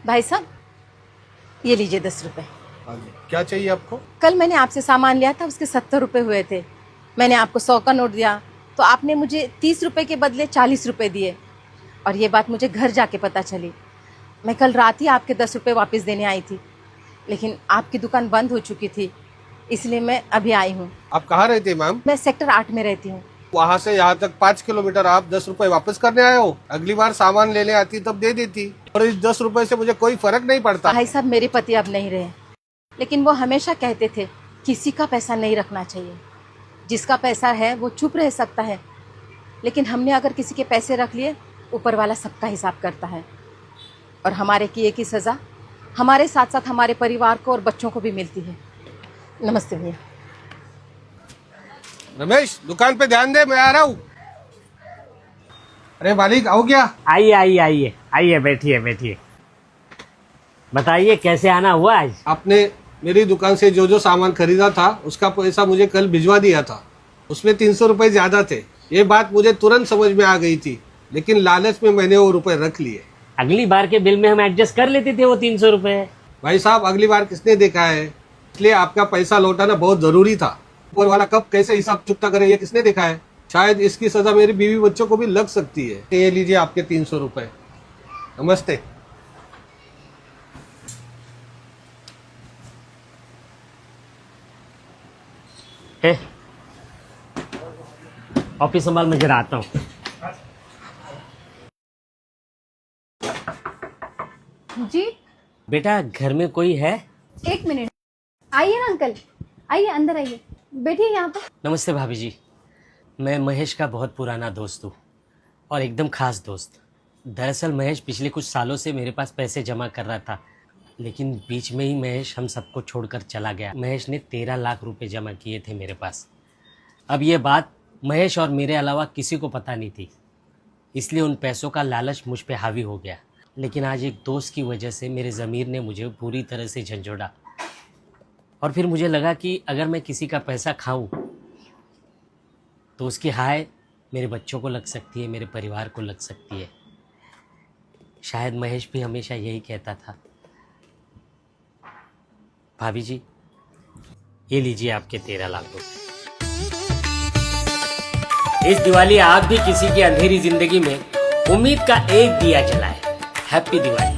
भाई साहब, ये लीजिए 10 रुपए। हाँ जी, क्या चाहिए आपको? कल मैंने आपसे सामान लिया था, उसके 70 रुपए हुए थे। मैंने आपको 100 का नोट दिया तो आपने मुझे 30 रुपए के बदले 40 रुपए दिए। और ये बात मुझे घर जाके पता चली। मैं कल रात ही आपके 10 रुपए वापस देने आई थी, लेकिन आपकी दुकान बंद हो चुकी थी, इसलिए मैं अभी आई हूँ। आप कहाँ रहते हैं मैम? मैं सेक्टर 8 में रहती हूँ। वहाँ से यहाँ तक 5 किलोमीटर, आप 10 रुपए वापस करने आए हो? अगली बार सामान लेने आती तब दे देती। और इस 10 रुपए से मुझे कोई फर्क नहीं पड़ता। भाई साहब, मेरे पति अब नहीं रहे, लेकिन वो हमेशा कहते थे किसी का पैसा नहीं रखना चाहिए। जिसका पैसा है वो चुप रह सकता है, लेकिन हमने अगर किसी के पैसे रख लिए, ऊपर वाला सबका हिसाब करता है। और हमारे किए की सज़ा हमारे साथ साथ हमारे परिवार को और बच्चों को भी मिलती है। नमस्ते भैया। रमेश, दुकान पे ध्यान दे, मैं आ रहा हूँ। अरे मालिक, आओ क्या? आइए आइए आइए आइए, बैठिए बैठिए। बताइए कैसे आना हुआ आज? आपने मेरी दुकान से जो जो सामान खरीदा था उसका पैसा मुझे कल भिजवा दिया था। उसमें 300 रुपए ज्यादा थे। ये बात मुझे तुरंत समझ में आ गई थी, लेकिन लालच में मैंने वो रुपए रख लिए। अगली बार के बिल में हम एडजस्ट कर लेते थे वो 300 रुपए। भाई साहब, अगली बार किसने देखा है? इसलिए आपका पैसा लौटाना बहुत जरूरी था। ऊपर वाला कब कैसे हिसाब चुकता करे, ये किसने देखा है? शायद इसकी सजा मेरी बीवी बच्चों को भी लग सकती है। ये लीजिए आपके 300 रुपए। नमस्ते। ऑफिस संभाल, मैं जरा आता हूँ। जी बेटा, घर में कोई है? एक मिनट, आइए ना अंकल, आइए अंदर आइए, बैठिए यहाँ पे। नमस्ते भाभी जी। मैं महेश का बहुत पुराना दोस्त हूँ और एकदम खास दोस्त। दरअसल महेश पिछले कुछ सालों से मेरे पास पैसे जमा कर रहा था, लेकिन बीच में ही महेश हम सबको छोड़कर चला गया। महेश ने 13 लाख रुपए जमा किए थे मेरे पास। अब ये बात महेश और मेरे अलावा किसी को पता नहीं थी, इसलिए उन पैसों का लालच मुझ पे हावी हो गया। लेकिन आज एक दोस्त की वजह से मेरे ज़मीर ने मुझे पूरी तरह से झंझोड़ा। और फिर मुझे लगा कि अगर मैं किसी का पैसा खाऊं तो उसकी हाय मेरे बच्चों को लग सकती है, मेरे परिवार को लग सकती है। शायद महेश भी हमेशा यही कहता था। भाभी जी, ये लीजिए आपके 13 लाख रुपए। इस दिवाली आप भी किसी की अंधेरी जिंदगी में उम्मीद का एक दिया जलाएं। हैप्पी दिवाली।